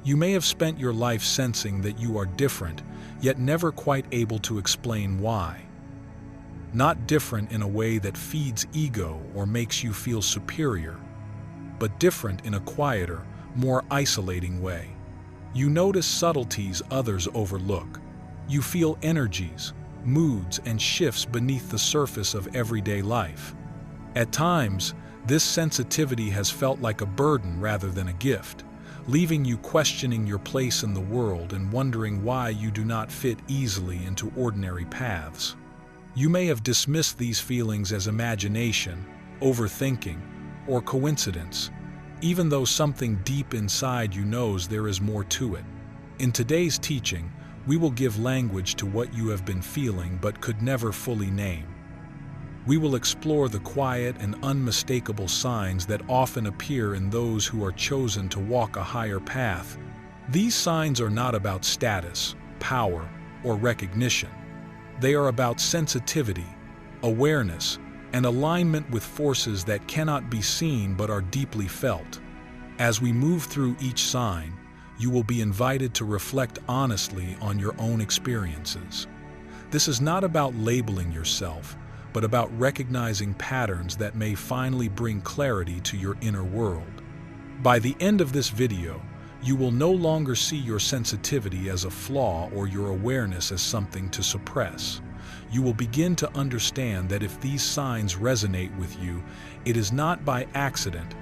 You may have spent your life sensing that you are different, yet never quite able to explain why. Not different in a way that feeds ego or makes you feel superior, but different in a quieter, more isolating way. You notice subtleties others overlook. You feel energies, moods, and shifts beneath the surface of everyday life. At times, this sensitivity has felt like a burden rather than a gift, leaving you questioning your place in the world and wondering why you do not fit easily into ordinary paths. You may have dismissed these feelings as imagination, overthinking, or coincidence, even though something deep inside you knows there is more to it. In today's teaching, we will give language to what you have been feeling but could never fully name. We will explore the quiet and unmistakable signs that often appear in those who are chosen to walk a higher path. These signs are not about status, power, or recognition. They are about sensitivity, awareness, and alignment with forces that cannot be seen but are deeply felt. As we move through each sign, you will be invited to reflect honestly on your own experiences. This is not about labeling yourself, but about recognizing patterns that may finally bring clarity to your inner world. By the end of this video, you will no longer see your sensitivity as a flaw or your awareness as something to suppress. You will begin to understand that if these signs resonate with you, it is not by accident.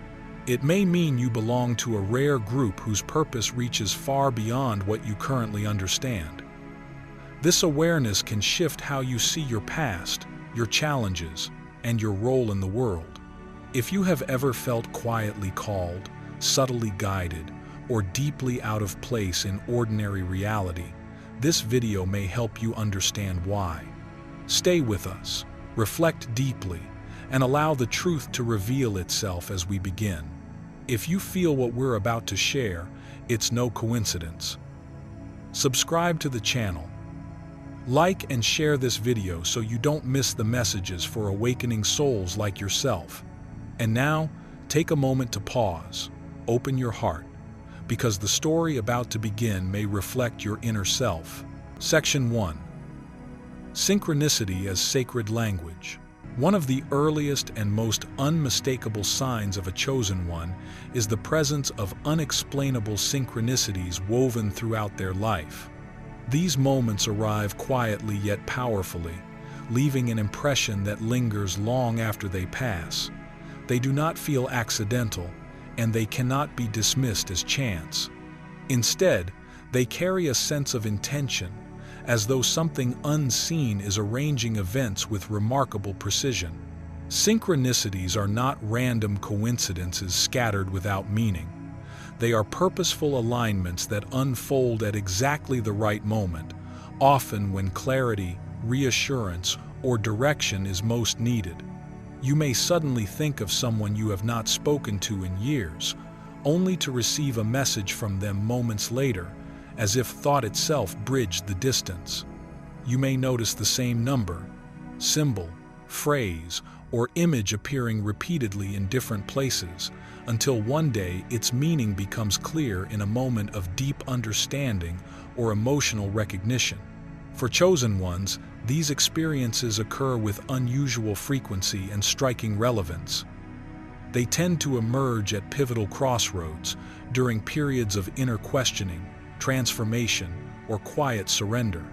It may mean you belong to a rare group whose purpose reaches far beyond what you currently understand. This awareness can shift how you see your past, your challenges, and your role in the world. If you have ever felt quietly called, subtly guided, or deeply out of place in ordinary reality, this video may help you understand why. Stay with us, reflect deeply, and allow the truth to reveal itself as we begin. If you feel what we're about to share, it's no coincidence. Subscribe to the channel. Like and share this video so you don't miss the messages for awakening souls like yourself. And now, take a moment to pause, open your heart, because the story about to begin may reflect your inner self. Section 1. Synchronicity as sacred language. One of the earliest and most unmistakable signs of a chosen one is the presence of unexplainable synchronicities woven throughout their life. These moments arrive quietly yet powerfully, leaving an impression that lingers long after they pass. They do not feel accidental, and they cannot be dismissed as chance. Instead, they carry a sense of intention, as though something unseen is arranging events with remarkable precision. Synchronicities are not random coincidences scattered without meaning. They are purposeful alignments that unfold at exactly the right moment, often when clarity, reassurance, or direction is most needed. You may suddenly think of someone you have not spoken to in years, only to receive a message from them moments later, as if thought itself bridged the distance. You may notice the same number, symbol, phrase, or image appearing repeatedly in different places, until one day its meaning becomes clear in a moment of deep understanding or emotional recognition. For chosen ones, these experiences occur with unusual frequency and striking relevance. They tend to emerge at pivotal crossroads, during periods of inner questioning, transformation, or quiet surrender.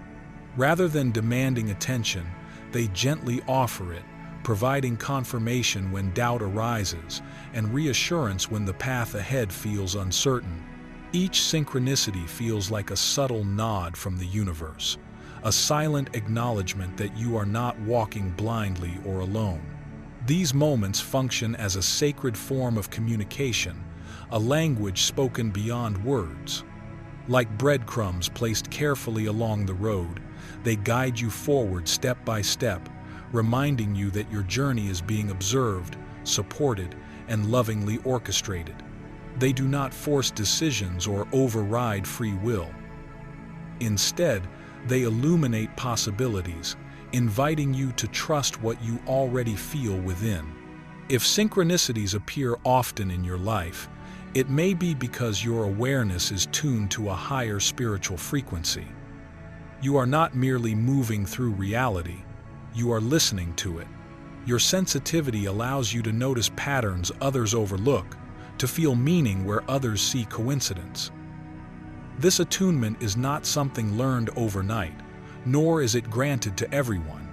Rather than demanding attention, they gently offer it, providing confirmation when doubt arises and reassurance when the path ahead feels uncertain. Each synchronicity feels like a subtle nod from the universe, a silent acknowledgement that you are not walking blindly or alone. These moments function as a sacred form of communication, a language spoken beyond words. Like breadcrumbs placed carefully along the road, they guide you forward step by step, reminding you that your journey is being observed, supported, and lovingly orchestrated. They do not force decisions or override free will. Instead, they illuminate possibilities, inviting you to trust what you already feel within. If synchronicities appear often in your life, It may be because your awareness is tuned to a higher spiritual frequency. You are not merely moving through reality, you are listening to it. Your sensitivity allows you to notice patterns others overlook, to feel meaning where others see coincidence. This attunement is not something learned overnight, nor is it granted to everyone.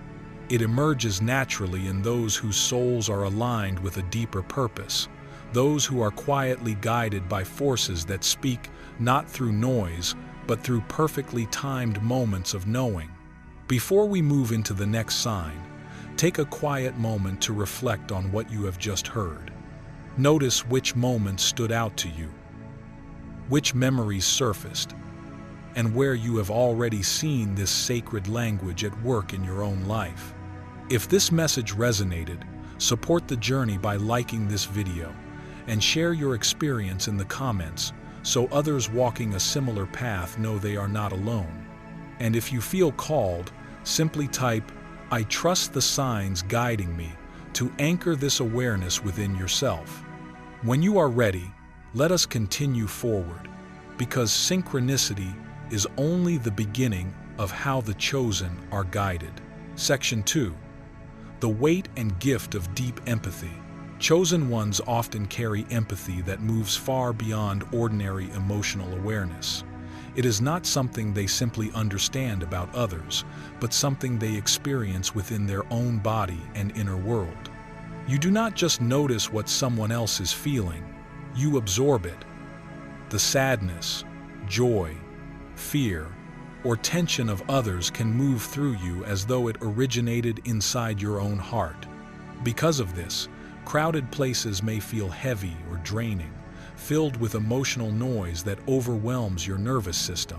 It emerges naturally in those whose souls are aligned with a deeper purpose, those who are quietly guided by forces that speak not through noise, but through perfectly timed moments of knowing. Before we move into the next sign, take a quiet moment to reflect on what you have just heard. Notice which moments stood out to you, which memories surfaced, and where you have already seen this sacred language at work in your own life. If this message resonated, support the journey by liking this video and share your experience in the comments so others walking a similar path know they are not alone. And if you feel called, simply type, "I trust the signs guiding me," to anchor this awareness within yourself. When you are ready, let us continue forward, because synchronicity is only the beginning of how the chosen are guided. Section 2. The weight and gift of deep empathy. Chosen ones often carry empathy that moves far beyond ordinary emotional awareness. It is not something they simply understand about others, but something they experience within their own body and inner world. You do not just notice what someone else is feeling, you absorb it. The sadness, joy, fear, or tension of others can move through you as though it originated inside your own heart. Because of this, crowded places may feel heavy or draining, filled with emotional noise that overwhelms your nervous system.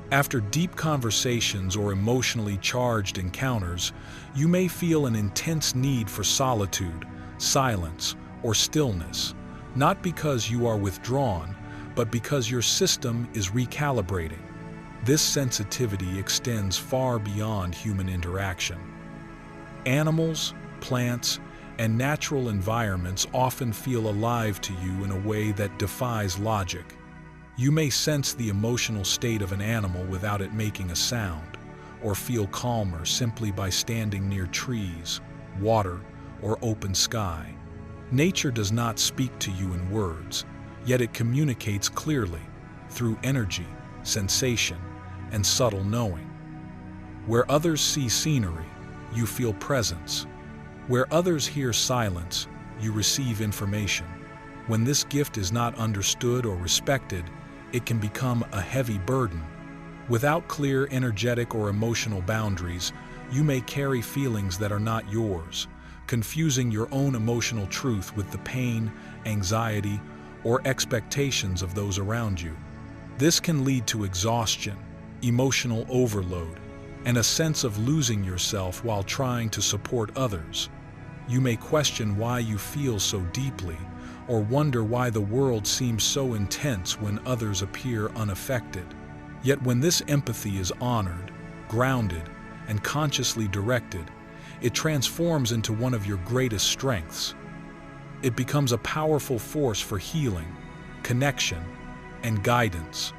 After deep conversations or emotionally charged encounters, you may feel an intense need for solitude, silence, or stillness, not because you are withdrawn, but because your system is recalibrating. This sensitivity extends far beyond human interaction. Animals, plants, and natural environments often feel alive to you in a way that defies logic. You may sense the emotional state of an animal without it making a sound, or feel calmer simply by standing near trees, water, or open sky. Nature does not speak to you in words, yet it communicates clearly, through energy, sensation, and subtle knowing. Where others see scenery, you feel presence. Where others hear silence, you receive information. When this gift is not understood or respected, it can become a heavy burden. Without clear energetic or emotional boundaries, you may carry feelings that are not yours, confusing your own emotional truth with the pain, anxiety, or expectations of those around you. This can lead to exhaustion, emotional overload, and a sense of losing yourself while trying to support others. You may question why you feel so deeply, or wonder why the world seems so intense when others appear unaffected. Yet when this empathy is honored, grounded, and consciously directed, it transforms into one of your greatest strengths. It becomes a powerful force for healing, connection, and guidance.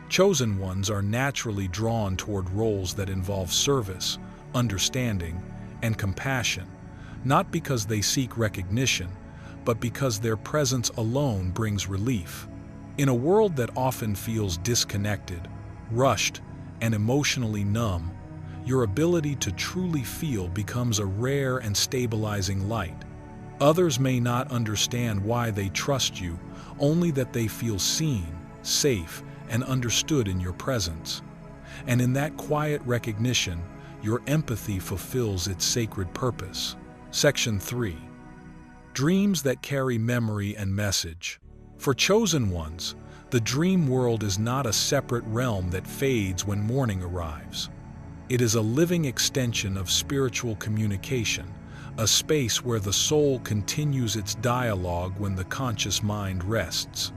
Chosen ones are naturally drawn toward roles that involve service, understanding, and compassion, not because they seek recognition, but because their presence alone brings relief. In a world that often feels disconnected, rushed, and emotionally numb, your ability to truly feel becomes a rare and stabilizing light. Others may not understand why they trust you, only that they feel seen, safe, and understood in your presence. And in that quiet recognition, your empathy fulfills its sacred purpose. Section 3. Dreams that carry memory and message. For chosen ones, the dream world is not a separate realm that fades when morning arrives. It is a living extension of spiritual communication, a space where the soul continues its dialogue when the conscious mind rests.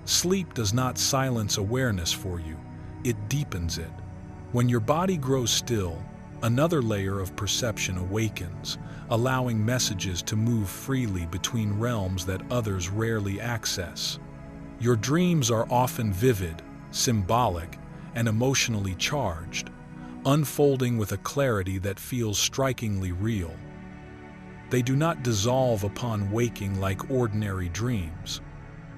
Sleep does not silence awareness for you, it deepens it. When your body grows still, another layer of perception awakens, allowing messages to move freely between realms that others rarely access. Your dreams are often vivid, symbolic, and emotionally charged, unfolding with a clarity that feels strikingly real. They do not dissolve upon waking like ordinary dreams.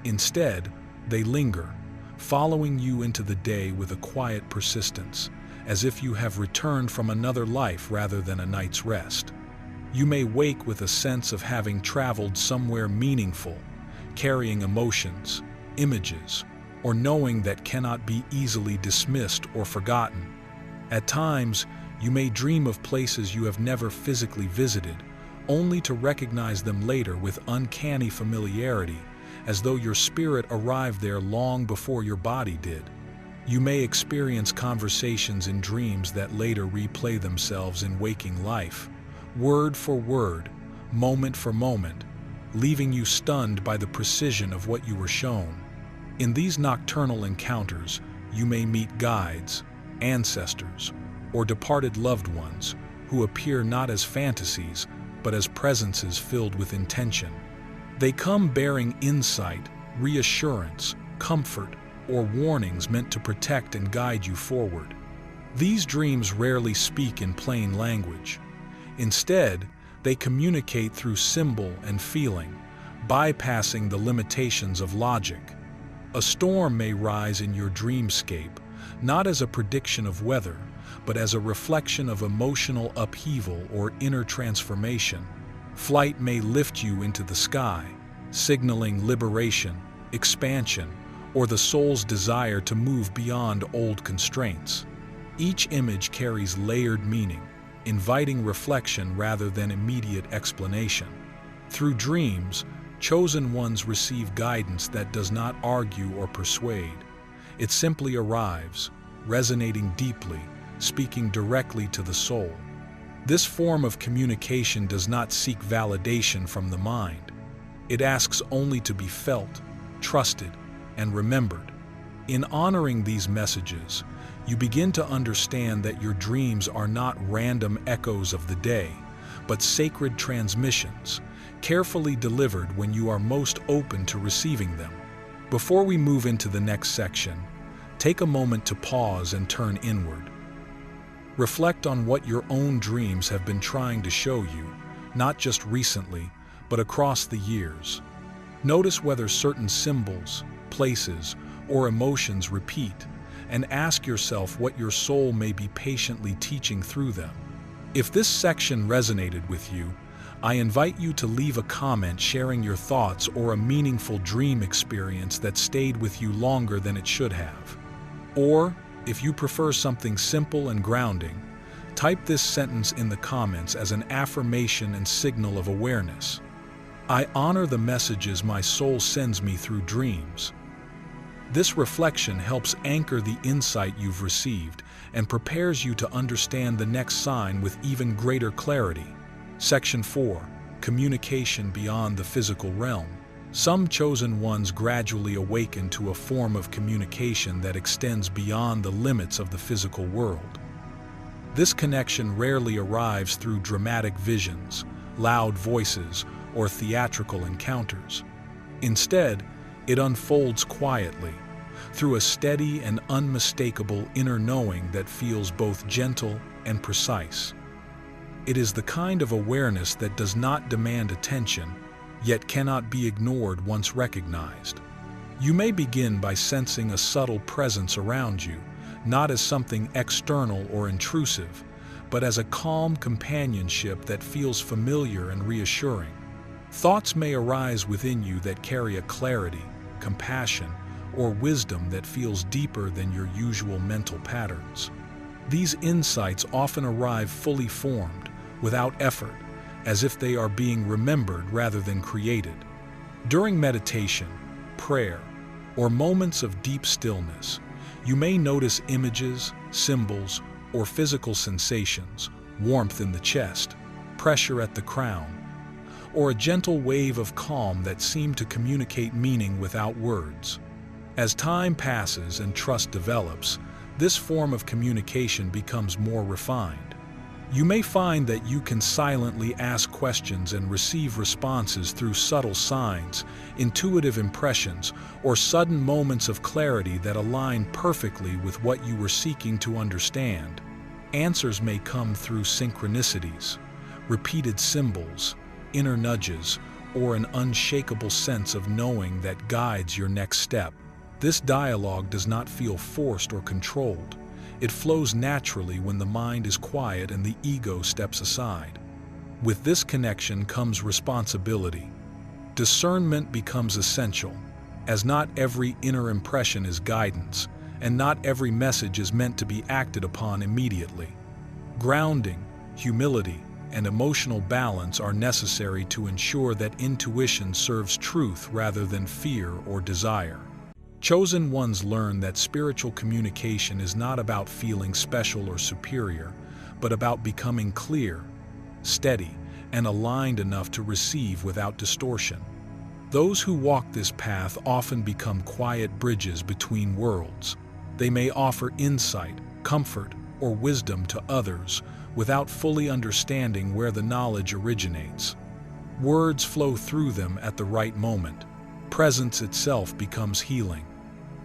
Instead, they linger, following you into the day with a quiet persistence, as if you have returned from another life rather than a night's rest. You may wake with a sense of having traveled somewhere meaningful, carrying emotions, images, or knowing that cannot be easily dismissed or forgotten. At times, you may dream of places you have never physically visited, only to recognize them later with uncanny familiarity, as though your spirit arrived there long before your body did. You may experience conversations in dreams that later replay themselves in waking life, word for word, moment for moment, leaving you stunned by the precision of what you were shown. In these nocturnal encounters, you may meet guides, ancestors, or departed loved ones who appear not as fantasies, but as presences filled with intention. They come bearing insight, reassurance, comfort, or warnings meant to protect and guide you forward. These dreams rarely speak in plain language. Instead, they communicate through symbol and feeling, bypassing the limitations of logic. A storm may rise in your dreamscape, not as a prediction of weather, but as a reflection of emotional upheaval or inner transformation. Flight may lift you into the sky, signaling liberation, expansion, or the soul's desire to move beyond old constraints. Each image carries layered meaning, inviting reflection rather than immediate explanation. Through dreams, chosen ones receive guidance that does not argue or persuade. It simply arrives, resonating deeply, speaking directly to the soul. This form of communication does not seek validation from the mind. It asks only to be felt, trusted, and remembered. In honoring these messages, you begin to understand that your dreams are not random echoes of the day, but sacred transmissions, carefully delivered when you are most open to receiving them. Before we move into the next section, take a moment to pause and turn inward. Reflect on what your own dreams have been trying to show you, not just recently, but across the years. Notice whether certain symbols, places, or emotions repeat, and ask yourself what your soul may be patiently teaching through them. If this section resonated with you, I invite you to leave a comment sharing your thoughts or a meaningful dream experience that stayed with you longer than it should have. Or, if you prefer something simple and grounding, type this sentence in the comments as an affirmation and signal of awareness. I honor the messages my soul sends me through dreams. This reflection helps anchor the insight you've received and prepares you to understand the next sign with even greater clarity. Section 4. Communication beyond the physical realm. Some chosen ones gradually awaken to a form of communication that extends beyond the limits of the physical world. This connection rarely arrives through dramatic visions, loud voices, or theatrical encounters. Instead, it unfolds quietly, through a steady and unmistakable inner knowing that feels both gentle and precise. It is the kind of awareness that does not demand attention, yet cannot be ignored once recognized. You may begin by sensing a subtle presence around you, not as something external or intrusive, but as a calm companionship that feels familiar and reassuring. Thoughts may arise within you that carry a clarity, compassion, or wisdom that feels deeper than your usual mental patterns. These insights often arrive fully formed, without effort, as if they are being remembered rather than created. During meditation, prayer, or moments of deep stillness, you may notice images, symbols, or physical sensations, warmth in the chest, pressure at the crown, or a gentle wave of calm that seem to communicate meaning without words. As time passes and trust develops, this form of communication becomes more refined. You may find that you can silently ask questions and receive responses through subtle signs, intuitive impressions, or sudden moments of clarity that align perfectly with what you were seeking to understand. Answers may come through synchronicities, repeated symbols, inner nudges, or an unshakable sense of knowing that guides your next step. This dialogue does not feel forced or controlled. It flows naturally when the mind is quiet and the ego steps aside. With this connection comes responsibility. Discernment becomes essential, as not every inner impression is guidance, and not every message is meant to be acted upon immediately. Grounding, humility, and emotional balance are necessary to ensure that intuition serves truth rather than fear or desire. Chosen ones learn that spiritual communication is not about feeling special or superior, but about becoming clear, steady, and aligned enough to receive without distortion. Those who walk this path often become quiet bridges between worlds. They may offer insight, comfort, or wisdom to others without fully understanding where the knowledge originates. Words flow through them at the right moment. Presence itself becomes healing.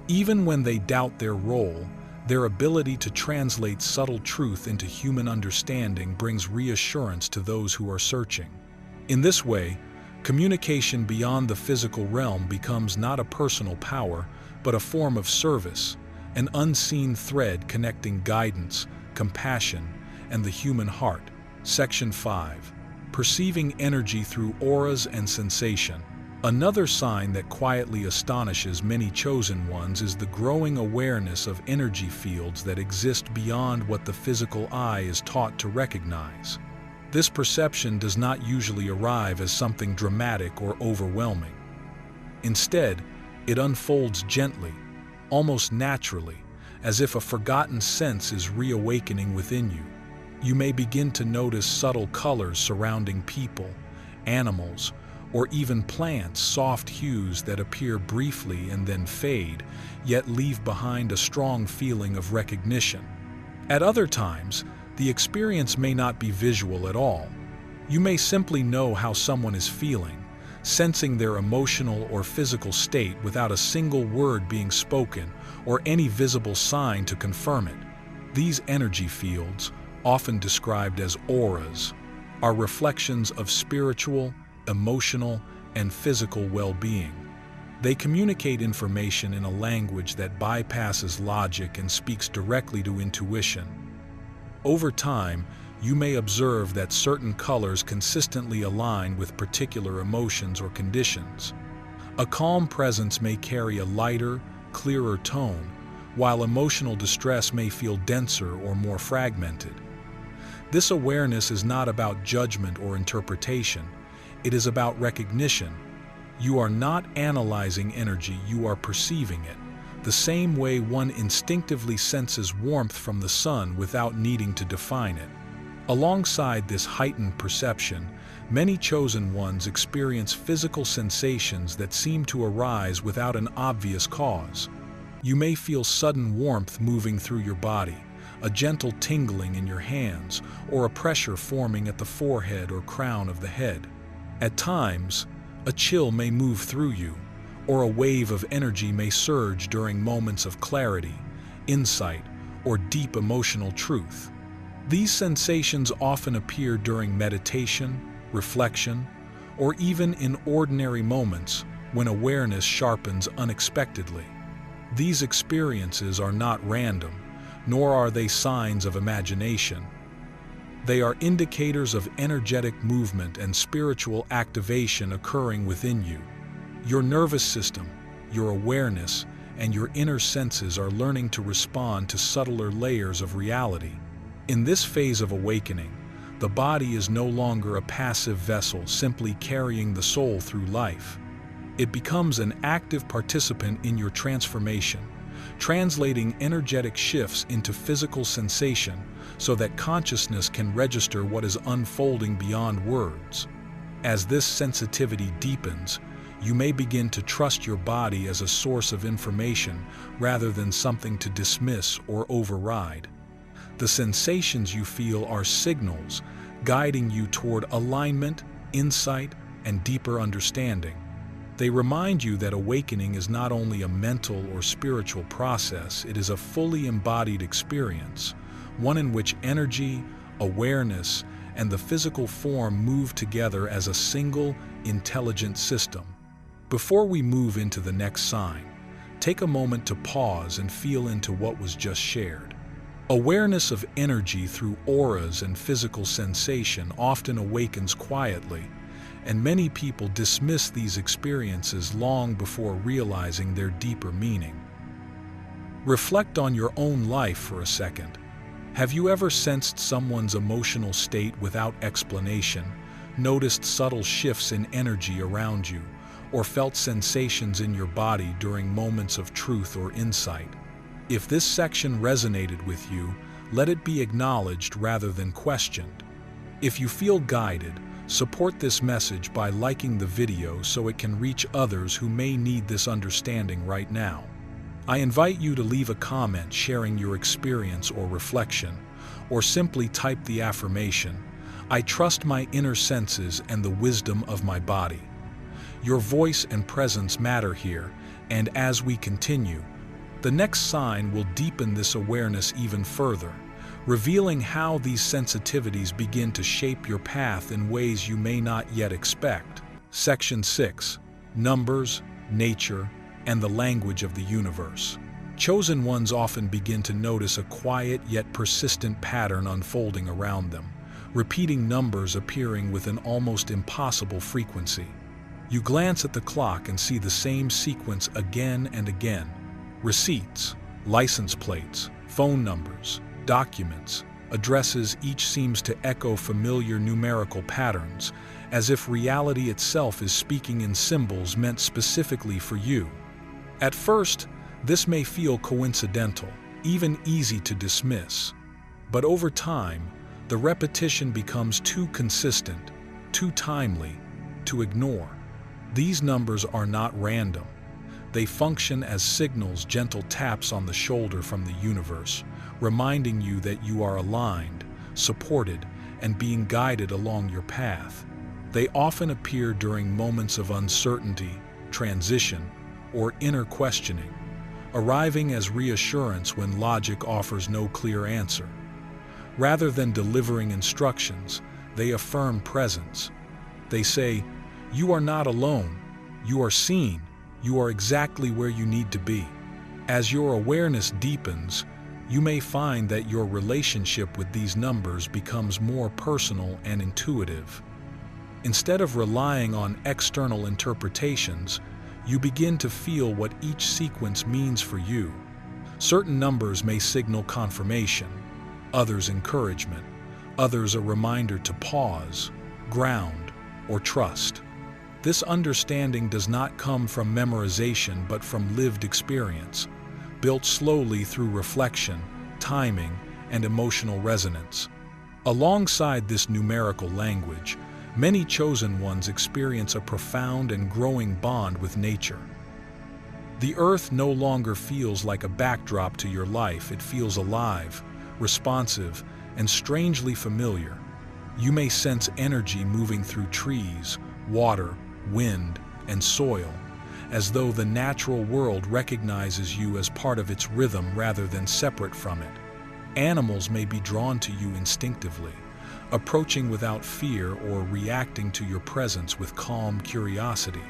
Even when they doubt their role, their ability to translate subtle truth into human understanding brings reassurance to those who are searching. In this way, communication beyond the physical realm becomes not a personal power, but a form of service, an unseen thread connecting guidance, compassion, and the human heart. Section 5. Perceiving energy through auras and sensation. Another sign that quietly astonishes many chosen ones is the growing awareness of energy fields that exist beyond what the physical eye is taught to recognize. This perception does not usually arrive as something dramatic or overwhelming. Instead, it unfolds gently, almost naturally, as if a forgotten sense is reawakening within you. You may begin to notice subtle colors surrounding people, animals, or even plants, soft hues that appear briefly and then fade, yet leave behind a strong feeling of recognition. At other times, the experience may not be visual at all. You may simply know how someone is feeling, sensing their emotional or physical state without a single word being spoken or any visible sign to confirm it. These energy fields, often described as auras, are reflections of spiritual, emotional, and physical well-being. They communicate information in a language that bypasses logic and speaks directly to intuition. Over time, you may observe that certain colors consistently align with particular emotions or conditions. A calm presence may carry a lighter, clearer tone, while emotional distress may feel denser or more fragmented. This awareness is not about judgment or interpretation. It is about recognition. You are not analyzing energy, you are perceiving it, the same way one instinctively senses warmth from the sun without needing to define it. Alongside this heightened perception, many chosen ones experience physical sensations that seem to arise without an obvious cause. You may feel sudden warmth moving through your body, a gentle tingling in your hands, or a pressure forming at the forehead or crown of the head. At times, a chill may move through you, or a wave of energy may surge during moments of clarity, insight, or deep emotional truth. These sensations often appear during meditation, reflection, or even in ordinary moments when awareness sharpens unexpectedly. These experiences are not random, nor are they signs of imagination. They are indicators of energetic movement and spiritual activation occurring within you. Your nervous system, your awareness, and your inner senses are learning to respond to subtler layers of reality. In this phase of awakening, the body is no longer a passive vessel simply carrying the soul through life. It becomes an active participant in your transformation, translating energetic shifts into physical sensation so that consciousness can register what is unfolding beyond words. As this sensitivity deepens, you may begin to trust your body as a source of information rather than something to dismiss or override. The sensations you feel are signals guiding you toward alignment, insight, and deeper understanding. They remind you that awakening is not only a mental or spiritual process, it is a fully embodied experience, one in which energy, awareness, and the physical form move together as a single, intelligent system. Before we move into the next sign, take a moment to pause and feel into what was just shared. Awareness of energy through auras and physical sensation often awakens quietly, and many people dismiss these experiences long before realizing their deeper meaning. Reflect on your own life for a second. Have you ever sensed someone's emotional state without explanation, noticed subtle shifts in energy around you, or felt sensations in your body during moments of truth or insight? If this section resonated with you, let it be acknowledged rather than questioned. If you feel guided, support this message by liking the video so it can reach others who may need this understanding right now. I invite you to leave a comment sharing your experience or reflection, or simply type the affirmation, "I trust my inner senses and the wisdom of my body." Your voice and presence matter here, and as we continue, the next sign will deepen this awareness even further, revealing how these sensitivities begin to shape your path in ways you may not yet expect. Section 6. Numbers, Nature, and the Language of the Universe. Chosen ones often begin to notice a quiet yet persistent pattern unfolding around them, repeating numbers appearing with an almost impossible frequency. You glance at the clock and see the same sequence again and again. Receipts, license plates, phone numbers, documents, addresses, each seems to echo familiar numerical patterns, as if reality itself is speaking in symbols meant specifically for you. At first, this may feel coincidental, even easy to dismiss. But over time, the repetition becomes too consistent, too timely, to ignore. These numbers are not random. They function as signals, gentle taps on the shoulder from the universe, reminding you that you are aligned, supported, and being guided along your path. They often appear during moments of uncertainty, transition, or inner questioning, arriving as reassurance when logic offers no clear answer. Rather than delivering instructions, they affirm presence. They say, "You are not alone, you are seen, you are exactly where you need to be." As your awareness deepens, you may find that your relationship with these numbers becomes more personal and intuitive. Instead of relying on external interpretations, you begin to feel what each sequence means for you. Certain numbers may signal confirmation, others encouragement, others a reminder to pause, ground, or trust. This understanding does not come from memorization but from lived experience, built slowly through reflection, timing, and emotional resonance. Alongside this numerical language, many chosen ones experience a profound and growing bond with nature. The earth no longer feels like a backdrop to your life. It feels alive, responsive, and strangely familiar. You may sense energy moving through trees, water, wind, and soil, as though the natural world recognizes you as part of its rhythm rather than separate from it. Animals may be drawn to you instinctively, approaching without fear or reacting to your presence with calm curiosity.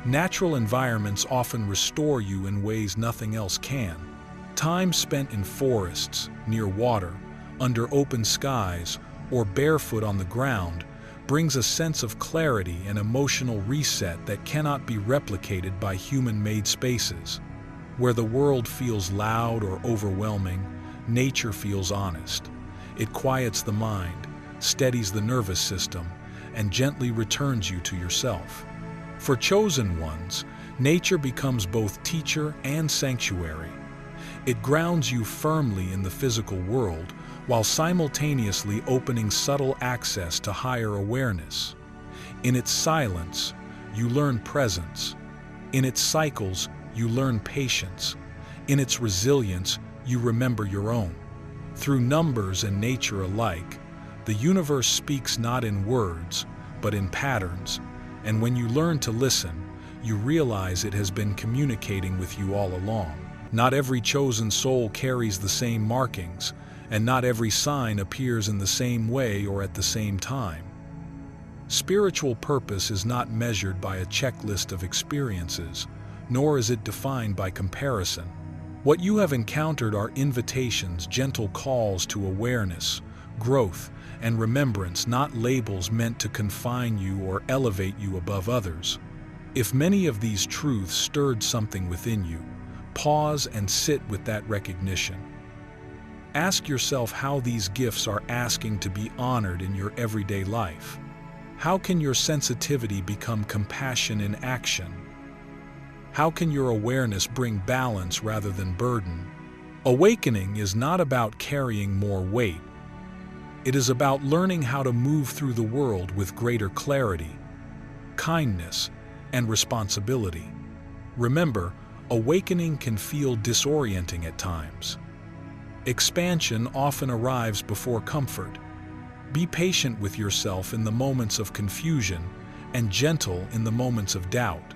Natural environments often restore you in ways nothing else can. Time spent in forests, near water, under open skies, or barefoot on the ground brings a sense of clarity and emotional reset that cannot be replicated by human-made spaces. Where the world feels loud or overwhelming, nature feels honest. It quiets the mind, steadies the nervous system, and gently returns you to yourself. For chosen ones, nature becomes both teacher and sanctuary. It grounds you firmly in the physical world while simultaneously opening subtle access to higher awareness. In its silence, you learn presence. In its cycles, you learn patience. In its resilience, you remember your own. Through numbers and nature alike, the universe speaks not in words, but in patterns, and when you learn to listen, you realize it has been communicating with you all along. Not every chosen soul carries the same markings, and not every sign appears in the same way or at the same time. Spiritual purpose is not measured by a checklist of experiences, nor is it defined by comparison. What you have encountered are invitations, gentle calls to awareness, growth, and remembrance, not labels meant to confine you or elevate you above others. If many of these truths stirred something within you, pause and sit with that recognition. Ask yourself how these gifts are asking to be honored in your everyday life. How can your sensitivity become compassion in action? How can your awareness bring balance rather than burden? Awakening is not about carrying more weight. It is about learning how to move through the world with greater clarity, kindness, and responsibility. Remember, awakening can feel disorienting at times. Expansion often arrives before comfort. Be patient with yourself in the moments of confusion and gentle in the moments of doubt.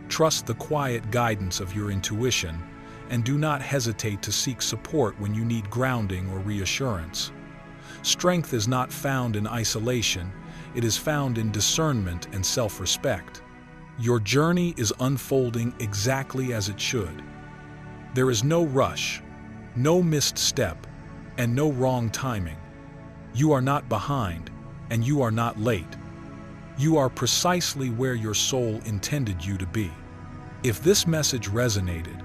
Trust the quiet guidance of your intuition, and do not hesitate to seek support when you need grounding or reassurance. Strength is not found in isolation, it is found in discernment and self-respect. Your journey is unfolding exactly as it should. There is no rush, no missed step, and no wrong timing. You are not behind, and you are not late. You are precisely where your soul intended you to be. If this message resonated,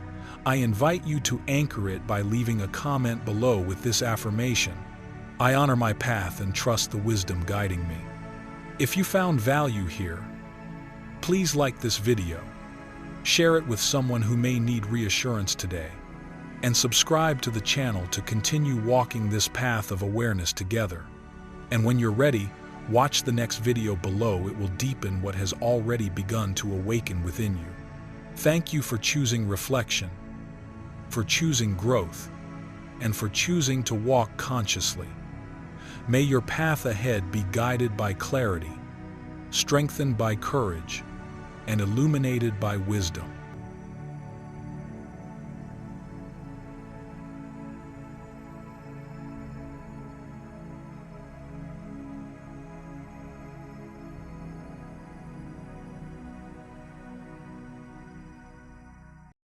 I invite you to anchor it by leaving a comment below with this affirmation: I honor my path and trust the wisdom guiding me. If you found value here, please like this video, share it with someone who may need reassurance today, and subscribe to the channel to continue walking this path of awareness together. And when you're ready, watch the next video below. It will deepen what has already begun to awaken within you. Thank you for choosing reflection, for choosing growth, and for choosing to walk consciously. May your path ahead be guided by clarity, strengthened by courage, and illuminated by wisdom.